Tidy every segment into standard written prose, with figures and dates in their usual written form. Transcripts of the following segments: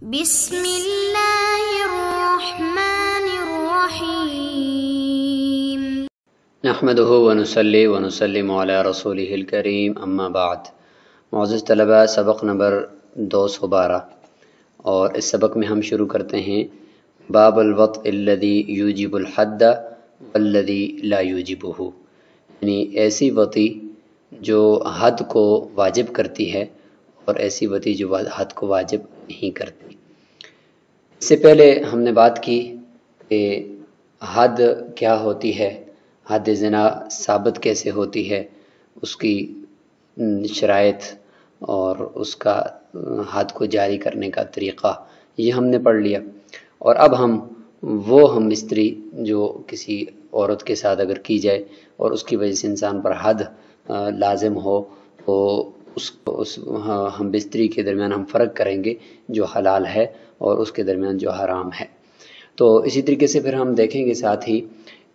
بسم اللہ الرحمن الرحیم نحمده ونصلی ونسلم علی رسولہ الکریم اما بعد۔ معزز طلبہ، سبق نمبر 212 اور اس سبق میں ہم شروع کرتے ہیں باب الوطء الذی یوجب الحد والذی لا یوجبہ، یعنی ایسی وطی جو حد کو واجب کرتی ہے اور ایسی وطی جو حد کو واجب نہیں کرتی۔ اس سے پہلے ہم نے بات کی کہ حد کیا ہوتی ہے، حد زنا ثابت کیسے ہوتی ہے، اس کی شرائط اور اس کا حد کو جاری کرنے کا طریقہ، یہ ہم نے پڑھ لیا۔ اور اب ہم ہم بستری جو کسی عورت کے ساتھ اگر کی جائے اور اس کی وجہ سے انسان پر حد لازم ہو، تو اس ہم بستری کے درمیان ہم فرق کریں گے جو حلال ہے اور اس کے درمیان جو حرام ہے۔ تو اسی طریقے سے پھر ہم دیکھیں گے ساتھ ہی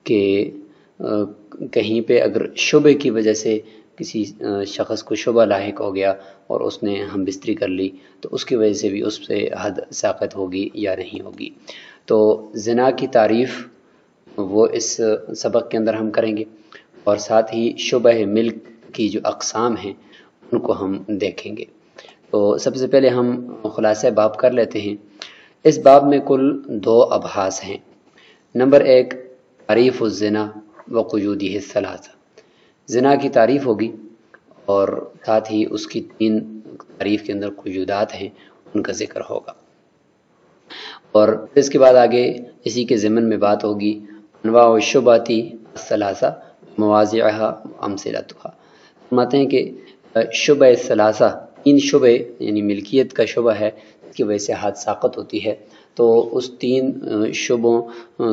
کہ کہیں پہ اگر شبہ کی وجہ سے کسی شخص کو شبہ لاحق ہو گیا اور اس نے ہم بستری کر لی، تو اس کی وجہ سے بھی اس سے حد ساقط ہوگی یا نہیں ہوگی۔ تو زنا کی تعریف وہ اس سبق کے اندر ہم کریں گے، اور ساتھ ہی شبہ ملک کی جو اقسام ہیں ان کو ہم دیکھیں گے۔ تو سب سے پہلے ہم خلاصہ باب کر لیتے ہیں۔ اس باب میں کل 2 ابحاث ہیں۔ نمبر 1 تعریف الزنا وقیودہ الثلاثہ، زنا کی تعریف ہوگی اور ساتھ ہی اس کی 3 تعریف کے اندر قیودات ہیں، ان کا ذکر ہوگا۔ اور اس کے بعد آگے اسی کے ضمن میں بات ہوگی انواع الشبہات الثلاثہ مواضعها امثلتها۔ فرماتے ہیں کہ شبہ ثلاثہ، 3 شبہ یعنی ملکیت کا شبہ ہے اس کی وجہ سے حد ساقط ہوتی ہے، تو اس 3 شبوں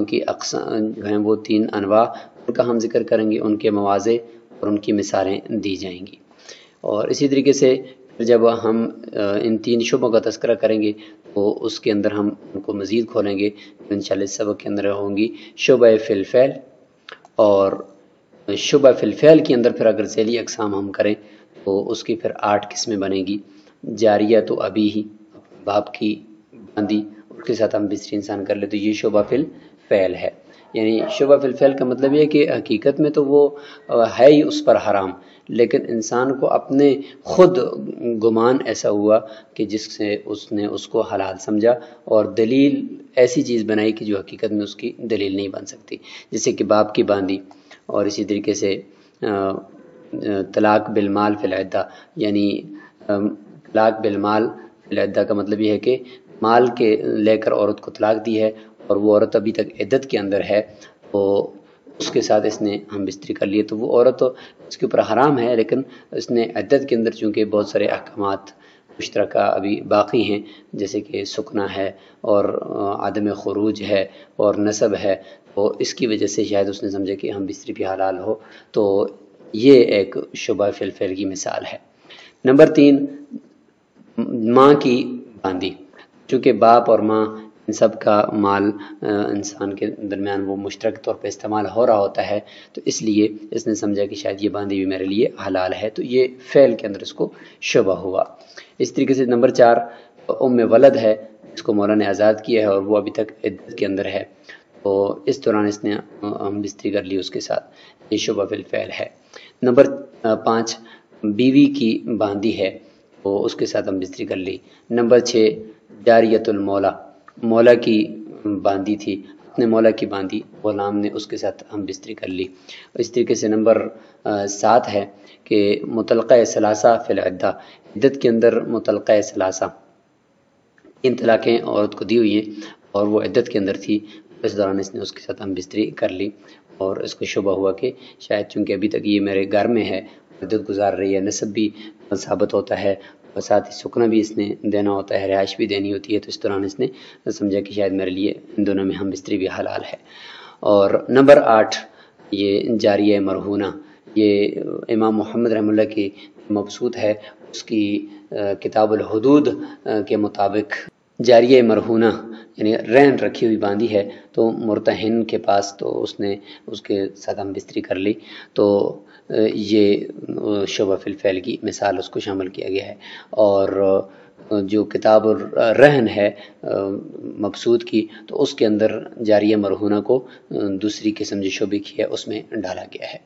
کی اقسام جو ہیں وہ 3 انواع، ان کا ہم ذکر کریں گے، ان کے مواضع اور ان کی مثالیں دی جائیں گی۔ اور اسی طریقے سے جب ہم ان 3 شبوں کا تذکرہ کریں گے تو اس کے اندر ہم ان کو مزید کھولیں گے، انشاءاللہ اس سبق کے اندر ہوں گی شبہ فی الفعل، اور شبہ فی الفعل کے اندر پھر اگر ذیلی اقسام ہم کریں تو اس کی پھر 8 قسمیں بنیں گی۔ جاریہ تو ابھی ہی باپ کی باندی، اس کے ساتھ ہم بستری انسان کر لے تو یہ شبہ فی الفعل ہے۔ یعنی شبہ فی الفعل کا مطلب یہ ہے کہ حقیقت میں تو وہ ہے ہی اس پر حرام، لیکن انسان کو اپنے خود گمان ایسا ہوا کہ جس سے اس نے اس کو حلال سمجھا اور دلیل ایسی چیز بنائی کہ جو حقیقت میں اس کی دلیل نہیں بن سکتی، جیسے کہ باپ کی باندی، اور اسی طریقے سے طلاق بالمال فی العدہ، یعنی طلاق بالمال فی العدہ کا مطلب یہ ہے کہ مال کے لے کر عورت کو طلاق دی ہے اور وہ عورت ابھی تک عدت کے اندر ہے، تو اس کے ساتھ اس نے ہم بستری کر لیے، تو وہ عورت اس کے اوپر حرام ہے، لیکن اس نے عدت کے اندر چونکہ بہت سارے احکامات مشترکہ ابھی باقی ہیں، جیسے کہ سکنا ہے اور عدم خروج ہے اور نسب ہے، تو اس کی وجہ سے شاید اس نے سمجھا کہ ہم بستری بھی حلال ہو، تو یہ ایک شبہ فی الفعل کی مثال ہے۔ نمبر 3 ماں کی باندی، چونکہ باپ اور ماں ان سب کا مال انسان کے درمیان وہ مشترک طور پہ استعمال ہو رہا ہوتا ہے، تو اس لیے اس نے سمجھا کہ شاید یہ باندی بھی میرے لیے حلال ہے، تو یہ فعل کے اندر اس کو شبہ ہوا۔ اس طریقے سے نمبر 4 ام ولد ہے، اس کو مولا نے آزاد کیا ہے اور وہ ابھی تک عدت کے اندر ہے، تو اس دوران اس نے ہم بستری کر لی اس کے ساتھ، یہ شبہ فی الفعل ہے۔ نمبر 5 بیوی کی باندی ہے، تو اس کے ساتھ ہم بستری کر لی۔ نمبر 6 جاریت المولا، مولا کی باندی تھی، اپنے مولا کی باندی، غلام نے، اس کے ساتھ ہم بستری کر لی۔ اس طریقے سے نمبر 7 ہے کہ مطلقہ ثلاثہ فی العدہ، عدت کے اندر مطلقہ ثلاثہ، 3 طلاقیں عورت کو دی ہوئی ہیں اور وہ عدت کے اندر تھی، اس دوران اس نے اس کے ساتھ ہم بستری کر لی، اور اس کو شبہ ہوا کہ شاید چونکہ ابھی تک یہ میرے گھر میں ہے، عدت گزار رہی ہے، نسب بھی ثابت ہوتا ہے اور ساتھ ہی سکنا بھی اس نے دینا ہوتا ہے، رہائش بھی دینی ہوتی ہے، تو اس دوران اس نے سمجھا کہ شاید میرے لیے ان دونوں میں ہم بستری بھی حلال ہے۔ اور نمبر 8 یہ جاریہ مرہونہ، یہ امام محمد رحمہ اللہ کی مبسوط ہے، اس کی کتاب الحدود کے مطابق جاریہ مرہونہ یعنی رہن رکھی ہوئی باندھی ہے، تو مرتہن کے پاس، تو اس نے اس کے ساتھ ہم بستری کر لی، تو یہ شبہ فی الفعل کی مثال اس کو شامل کیا گیا ہے۔ اور جو کتاب الرہن ہے مبسوط کی، تو اس کے اندر جاریہ مرہونہ کو دوسری قسم جو شبہ کی ہے اس میں ڈالا گیا ہے۔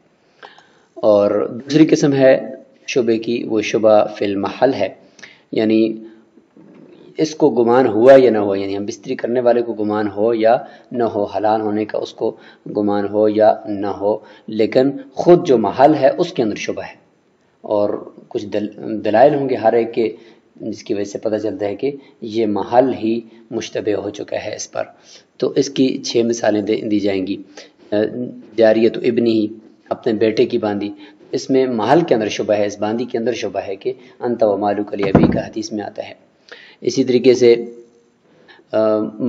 اور دوسری قسم ہے شبہ کی، وہ شبہ فی المحل ہے، یعنی اس کو گمان ہوا یا نہ ہو، یعنی ہم بستری کرنے والے کو گمان ہو یا نہ ہو، حلال ہونے کا اس کو گمان ہو یا نہ ہو، لیکن خود جو محل ہے اس کے اندر شبہ ہے، اور کچھ دلائل ہوں گے ہر ایک کے، جس کی وجہ سے پتہ چلتا ہے کہ یہ محل ہی مشتبہ ہو چکا ہے اس پر۔ تو اس کی 6 مثالیں دی جائیں گی۔ جاریۃ ابنی، اپنے بیٹے کی باندھی، اس میں محل کے اندر شبہ ہے، اس باندھی کے اندر شبہ ہے کہ انت و مالک لابیک کا حدیث میں آتا ہے۔ اسی طریقے سے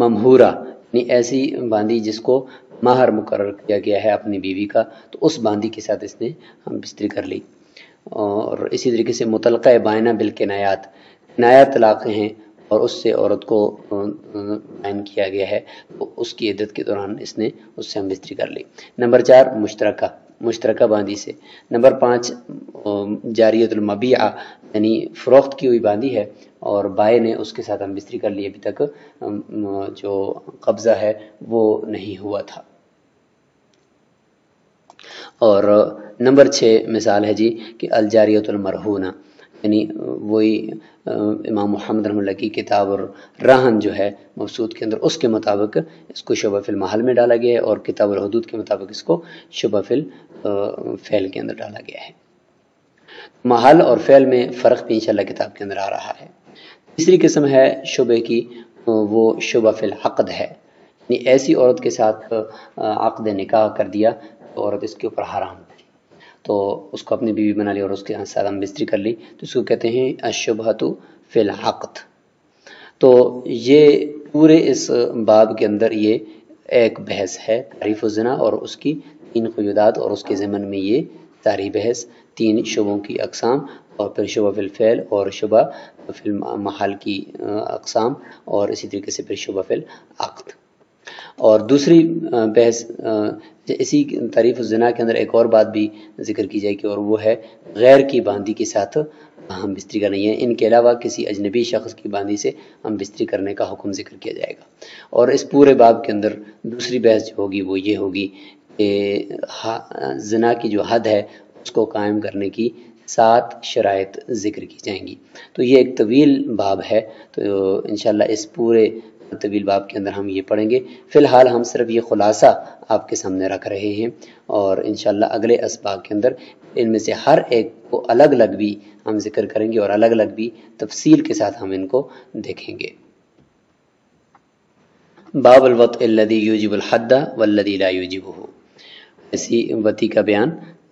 ممہورہ، یعنی ایسی باندھی جس کو مہر مقرر کیا گیا ہے اپنی بیوی کا، تو اس باندھی کے ساتھ اس نے ہم بستری کر لی۔ اور اسی طریقے سے مطلقہ بائنہ بالکنایات، کنایات طلاق ہیں اور اس سے عورت کو بائن کیا گیا ہے، تو اس کی عدت کے دوران اس نے اس سے ہم بستری کر لی۔ نمبر 4 مشترکہ باندھی سے۔ نمبر 5 جاریۃ المبیعہ، یعنی فروخت کی ہوئی باندھی ہے اور بائے نے اس کے ساتھ ہم بستری کر لی، ابھی تک جو قبضہ ہے وہ نہیں ہوا تھا۔ اور نمبر 6 مثال ہے جی کہ الجاریۃ المرہونہ، یعنی وہی امام محمد رحمۃ اللہ کی کتاب الرہن جو ہے مبسوط کے اندر، اس کے مطابق اس کو شبہ فی المحل میں ڈالا گیا ہے، اور کتاب الحدود کے مطابق اس کو شبہ فی الفعل کے اندر ڈالا گیا ہے۔ محل اور فعل میں فرق بھی انشاءاللہ کتاب کے اندر آ رہا ہے۔ تیسری قسم ہے شبہ کی، وہ شبہ فی العقد ہے، یعنی ایسی عورت کے ساتھ عقد نکاح کر دیا تو عورت اس کے اوپر حرام ہے، تو اس کو اپنی بیوی بنا لی اور اس کے ساتھ ہم بستری کر لی، تو اس کو کہتے ہیں الشبہۃ فی العقد۔ تو یہ پورے اس باب کے اندر یہ ایک بحث ہے، تعریف الزنا اور اس کی 3 قیودات، اور اس کے ضمن میں یہ ساری بحث 3 شبوں کی اقسام، اور پھر شبہ فی الفعل اور شبہ فی المحل کی اقسام، اور اسی طریقے سے پھر شبہ فی العقد۔ اور دوسری بحث اسی تعریف الزنا کے اندر ایک اور بات بھی ذکر کی جائے گی، اور وہ ہے غیر کی باندھی کے ساتھ ہم بستری کرنی ہے، ان کے علاوہ کسی اجنبی شخص کی باندھی سے ہم بستری کرنے کا حکم ذکر کیا جائے گا۔ اور اس پورے باب کے اندر دوسری بحث جو ہوگی وہ یہ ہوگی کہ زنا کی جو حد ہے اس کو قائم کرنے کی 7 شرائط ذکر کی جائیں گی۔ تو یہ ایک طویل باب ہے، تو انشاءاللہ اس پورے طویل باب کے اندر ہم یہ پڑھیں گے۔ فی الحال ہم صرف یہ خلاصہ آپ کے سامنے رکھ رہے ہیں، اور انشاءاللہ اگلے اسباق کے اندر ان میں سے ہر ایک کو الگ الگ بھی ہم ذکر کریں گے، اور الگ الگ بھی تفصیل کے ساتھ ہم ان کو دیکھیں گے۔ باب الوطء الذی یوجب الحد والذی لا یوجبہ، ایسی وطی کا بیان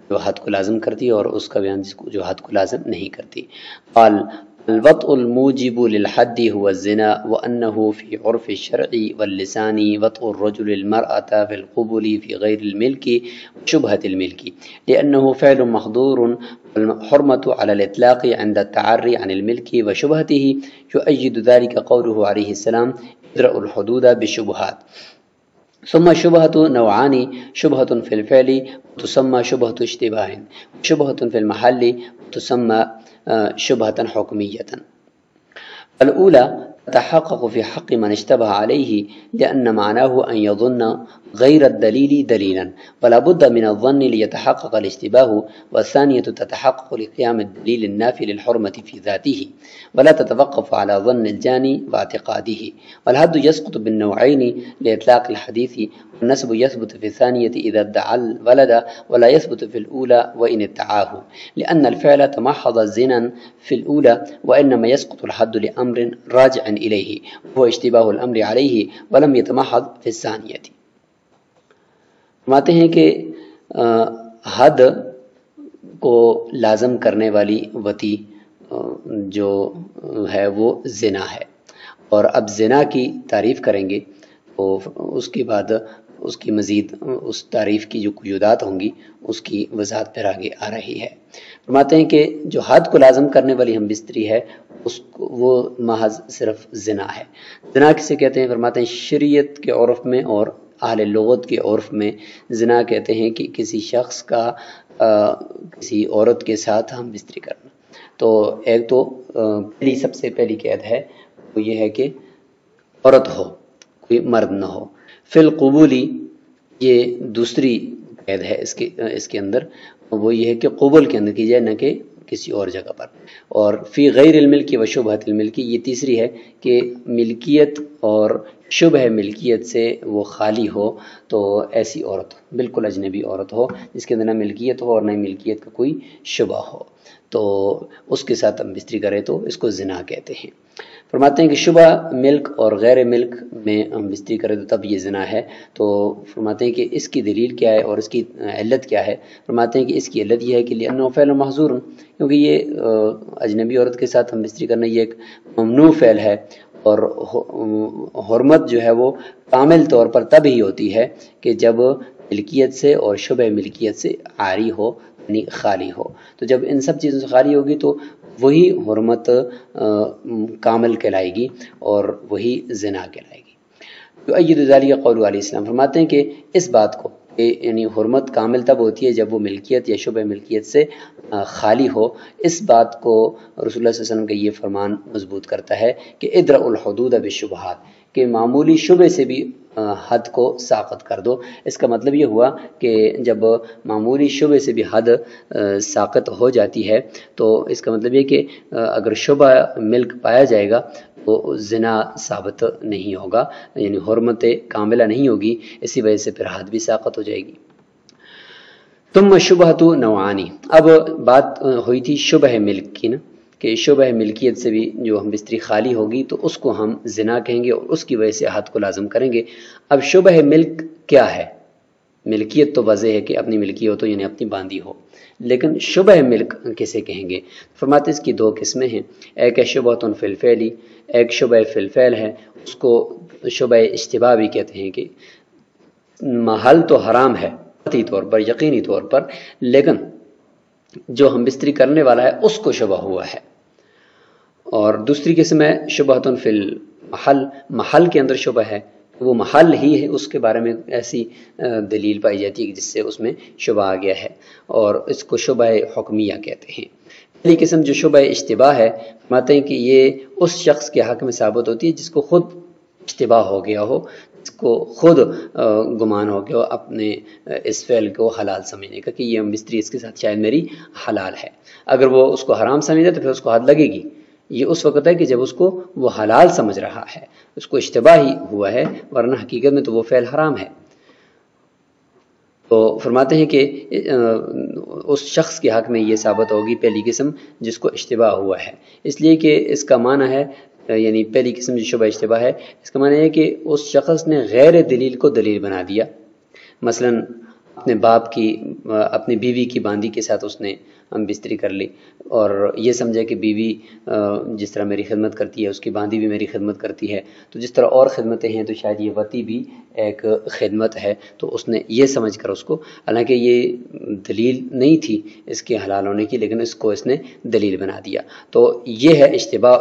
جو حد کو لازم کرتی ہے اور اس کا بیان جو حد کو لازم نہیں کرتی۔ قال الوطء الموجب للحد هو الزنا وأنه في عرف الشرع واللسان وطء الرجل المرأة في القبل في غير الملك وشبهة الملك، لأنه فعل محظور والحرمة على الإطلاق عند التعري عن الملك وشبهته، يؤيد ذلك قوله عليه السلام ادرأوا الحدود بالشبهات۔ ثم شبهة نوعان، شبهة في الفعل تسمى شبهة اشتباه، وشبهة في المحل تسمى شبهة حكمية۔ الأولى تتحقق في حق من اشتبه عليه لأن معناه أن يظن غير الدليل دليلا، ولا بد من الظن ليتحقق الاشتباه، والثانية تتحقق لقيام الدليل النافي للحرمة في ذاته، ولا تتوقف على ظن الجاني واعتقاده، والحد يسقط بالنوعين لإطلاق الحديث، والنسب يثبت في الثانية إذا ادعى الولد، ولا يثبت في الأولى وإن ادعاه، لأن الفعل تمحض زنا في الأولى، وإنما يسقط الحد لأمر راجع إليه وهو اشتباه الأمر عليه ولم يتمحض في الثانية۔ فرماتے ہیں کہ حد کو لازم کرنے والی وطی جو ہے وہ زنا ہے، اور اب زنا کی تعریف کریں گے تو اس کے بعد اس کی مزید اس تعریف کی جو قیودات ہوں گی اس کی وضاحت پھر آگے آ رہی ہے۔ فرماتے ہیں کہ جو حد کو لازم کرنے والی ہم بستری ہے وہ محض صرف زنا ہے۔ زنا کسے کہتے ہیں؟ فرماتے ہیں شریعت کے عرف میں اور اہل لغت کے عرف میں زنا کہتے ہیں کہ کسی شخص کا کسی عورت کے ساتھ ہم بستری کرنا۔ تو ایک تو سب سے پہلی قید ہے وہ یہ ہے کہ عورت ہو، کوئی مرد نہ ہو۔ فی القبولی، یہ دوسری قید ہے اس کے اندر، وہ یہ ہے کہ قبول کے اندر کی جائے، نہ کہ کسی اور جگہ پر۔ اور فی غیر الملک و شبہۃ الملک، یہ تیسری ہے کہ ملکیت اور شبہ ملکیت سے وہ خالی ہو، تو ایسی عورت بالکل اجنبی عورت ہو جس کے اندر نہ ملکیت ہو اور نہ ملکیت کا کوئی شبہ ہو، تو اس کے ساتھ ہم بستری کریں تو اس کو زنا کہتے ہیں۔ فرماتے ہیں کہ شبہ ملک اور غیر ملک میں ہم بستری کریں تو تب یہ زنا ہے۔ تو فرماتے ہیں کہ اس کی دلیل کیا ہے اور اس کی علت کیا ہے؟ فرماتے ہیں کہ اس کی علت یہ ہے کہ لأنه فعل محظور، کیونکہ یہ اجنبی عورت کے ساتھ ہم بستری کرنا یہ ایک ممنوع فعل ہے، اور حرمت جو ہے وہ کامل طور پر تب ہی ہوتی ہے کہ جب ملکیت سے اور شبہ ملکیت سے عاری ہو، یعنی خالی ہو۔ تو جب ان سب چیزوں سے خالی ہوگی تو وہی حرمت کامل کہلائے گی اور وہی زنا کہلائے گی۔ یؤید ذلک قول علیہ السلام، فرماتے ہیں کہ اس بات کو، یعنی حرمت کامل تب ہوتی ہے جب وہ ملکیت یا شبہ ملکیت سے خالی ہو، اس بات کو رسول اللہ صلی اللہ علیہ وسلم کا یہ فرمان مضبوط کرتا ہے کہ ادرأ الحدود بالشبہات، کہ معمولی شبہ سے بھی حد کو ساقط کر دو۔ اس کا مطلب یہ ہوا کہ جب معمولی شبہ سے بھی حد ساقط ہو جاتی ہے تو اس کا مطلب یہ کہ اگر شبہ ملک پایا جائے گا تو زنا ثابت نہیں ہوگا، یعنی حرمت کاملہ نہیں ہوگی، اسی وجہ سے پھر حد بھی ساقط ہو جائے گی۔ ثم شبہۃ نوعانی، اب بات ہوئی تھی شبہ ملک کی نا، کہ شبہ ملکیت سے بھی جو ہم بستری خالی ہوگی تو اس کو ہم زنا کہیں گے اور اس کی وجہ سے حد کو لازم کریں گے۔ اب شبہ ملک کیا ہے؟ ملکیت تو واضح ہے کہ اپنی ملکی ہو تو یعنی اپنی باندھی ہو، لیکن شبہ ملک کسے کہیں گے؟ فرماتے اس کی دو قسمیں ہیں، ایک ہے شبہۃ فی الفعل، ایک شبہ فی الفعل ہے، اس کو شبہ اشتباہ بھی کہتے ہیں، کہ محل تو حرام ہے قطعی طور پر، یقینی طور پر، لیکن جو ہم بستری کرنے والا ہے اس کو شبہ ہوا ہے۔ اور دوسری قسم ہے شبہۃ فی المحل، محل کے اندر شبہ ہے، وہ محل ہی ہے، اس کے بارے میں ایسی دلیل پائی جاتی ہے جس سے اس میں شبہ آ گیا ہے، اور اس کو شبہ حکمیہ کہتے ہیں۔ پہلی قسم جو شبہ اشتباہ ہے، فرماتے ہیں کہ یہ اس شخص کے حق میں ثابت ہوتی ہے جس کو خود اشتباہ ہو گیا ہو، جس کو خود گمان ہو گیا ہو اپنے اس فعل کو حلال سمجھنے کا، کہ یہ بستری اس کے ساتھ شاید میری حلال ہے۔ اگر وہ اس کو حرام سمجھے تو پھر اس کو حد لگے گی۔ یہ اس وقت ہے کہ جب اس کو وہ حلال سمجھ رہا ہے، اس کو اشتباہ ہی ہوا ہے، ورنہ حقیقت میں تو وہ فعل حرام ہے۔ تو فرماتے ہیں کہ اس شخص کے حق میں یہ ثابت ہوگی پہلی قسم جس کو اشتباہ ہوا ہے، اس لیے کہ اس کا معنی ہے، یعنی پہلی قسم جو شبہ اشتباہ ہے اس کا معنی ہے کہ اس شخص نے غیر دلیل کو دلیل بنا دیا۔ مثلا اپنے باپ کی، اپنی بیوی کی باندھی کے ساتھ اس نے بستری کر لی، اور یہ سمجھا کہ بیوی جس طرح میری خدمت کرتی ہے اس کی باندھی بھی میری خدمت کرتی ہے، تو جس طرح اور خدمتیں ہیں تو شاید یہ وطی بھی ایک خدمت ہے، تو اس نے یہ سمجھ کر اس کو، حالانکہ یہ دلیل نہیں تھی اس کے حلال ہونے کی، لیکن اس کو اس نے دلیل بنا دیا، تو یہ ہے اشتباہ۔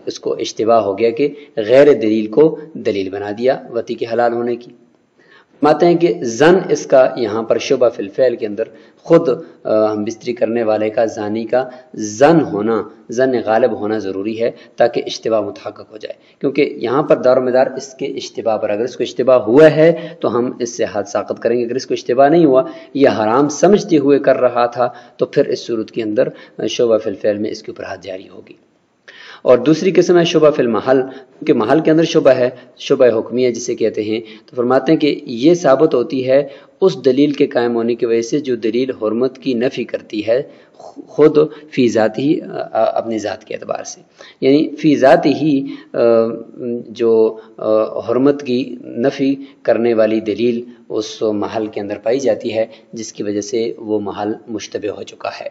اس کو اشتباہ ہو گیا کہ غیر دلیل کو دلیل بنا دیا وطی کے حلال ہونے کی۔ ماتے ہیں کہ زن اس کا یہاں پر شبہ فی الفعل کے اندر خود ہم بستری کرنے والے کا، زانی کا زن ہونا، زن غالب ہونا ضروری ہے تاکہ اشتباہ متحقق ہو جائے، کیونکہ یہاں پر دار و مدار اس کے اشتباہ پر، اگر اس کو اشتباہ ہوا ہے تو ہم اس سے حد ساقط کریں گے، اگر اس کو اشتباہ نہیں ہوا، یہ حرام سمجھتے ہوئے کر رہا تھا، تو پھر اس صورت کے اندر شبہ فی الفعل میں اس کے اوپر حد جاری ہوگی۔ اور دوسری قسم ہے شبہ فی المحل، کہ محل کے اندر شبہ ہے، شبہ حکمیہ جسے کہتے ہیں، تو فرماتے ہیں کہ یہ ثابت ہوتی ہے اس دلیل کے قائم ہونے کی وجہ سے جو دلیل حرمت کی نفی کرتی ہے خود فی ذات ہی، اپنی ذات کے اعتبار سے، یعنی فی ذات ہی جو حرمت کی نفی کرنے والی دلیل اس محل کے اندر پائی جاتی ہے، جس کی وجہ سے وہ محل مشتبہ ہو چکا ہے۔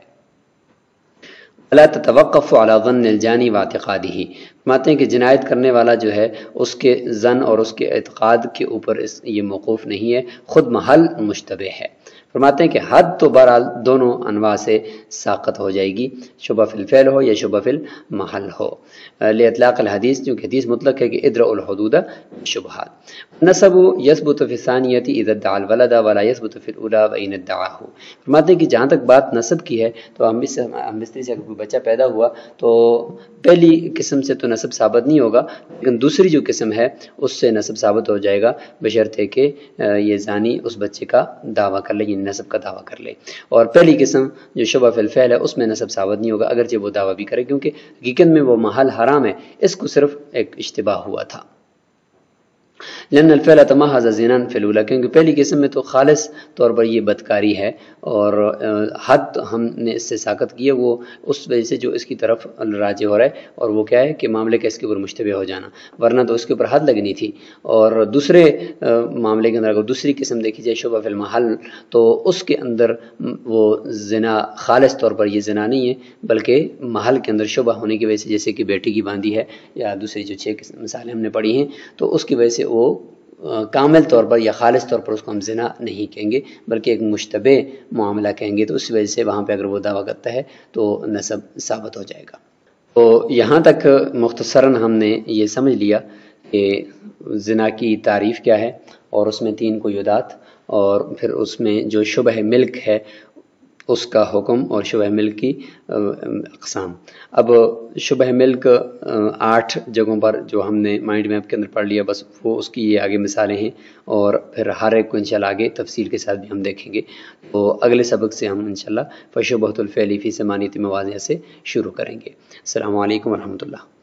لا تتوقف على ظن الجانی واعتقادہ، فرماتے ہیں کہ جنایت کرنے والا جو ہے اس کے ظن اور اس کے اعتقاد کے اوپر یہ موقوف نہیں ہے، خود محل مشتبہ ہے۔ فرماتے ہیں کہ حد تو بہرحال دونوں انواع سے ساقط ہو جائے گی، شبہ فی الفعل ہو یا شبہ فی المحل ہو، لاطلاق الحدیث، کیونکہ حدیث مطلق ہے کہ ادرؤ الحدود شبہات۔ نسب یثبت فی الثانیۃ اذا ادعى الولد ولا یثبت فی الاولی وان ادعاه۔ فرماتے ہیں کہ جہاں تک بات نسب کی ہے تو ہم مستری سے اگر کوئی بچہ پیدا ہوا تو پہلی قسم سے تو نسب ثابت نہیں ہوگا، لیکن دوسری جو قسم ہے اس سے نسب ثابت ہو جائے گا، بشرطے کہ یہ زانی اس بچے کا دعویٰ کر لے، یعنی نسب کا دعویٰ کر لے۔ اور پہلی قسم جو شبہ فی الفعل ہے اس میں نسب ثابت نہیں ہوگا اگرچہ وہ دعویٰ بھی کرے، کیونکہ حقیقت میں وہ محل حرام ہے، اس کو صرف ایک اشتباہ ہوا تھا۔ لأن الفعل تمحض زنا فی الاولی، کیونکہ پہلی قسم میں تو خالص طور پر یہ بدکاری ہے، اور حد ہم نے اس سے ساقط کی ہے وہ اس وجہ سے جو اس کی طرف راجع ہو رہا ہے، اور وہ کیا ہے کہ معاملے کا اس کے اوپر مشتبہ ہو جانا، ورنہ تو اس کے اوپر حد لگنی تھی۔ اور دوسرے معاملے کے اندر اگر دوسری قسم دیکھی جائے شبہ فی المحل، تو اس کے اندر وہ زنا خالص طور پر یہ زنا نہیں ہے، بلکہ محل کے اندر شبہ ہونے کی وجہ سے، جیسے کہ بیٹی کی باندھی ہے یا دوسری جو 6 مثالیں ہم نے پڑھی ہیں، تو اس کی وجہ سے وہ کامل طور پر یا خالص طور پر اس کو ہم زنا نہیں کہیں گے، بلکہ ایک مشتبہ معاملہ کہیں گے، تو اس وجہ سے وہاں پہ اگر وہ دعویٰ کرتا ہے تو نسب ثابت ہو جائے گا۔ تو یہاں تک مختصراً ہم نے یہ سمجھ لیا کہ زنا کی تعریف کیا ہے، اور اس میں 3 قیودات، اور پھر اس میں جو شبہ ملک ہے اس کا حکم، اور شبہ ملک کی اقسام۔ اب شبہ ملک 8 جگہوں پر جو ہم نے مائنڈ میپ کے اندر پڑھ لیا، بس وہ اس کی یہ آگے مثالیں ہیں، اور پھر ہر ایک کو انشاءاللہ آگے تفصیل کے ساتھ بھی ہم دیکھیں گے۔ تو اگلے سبق سے ہم انشاءاللہ فشبہۃ الفعل فی ثمانیۃ مواضع سے شروع کریں گے۔ السلام علیکم ورحمۃ اللہ۔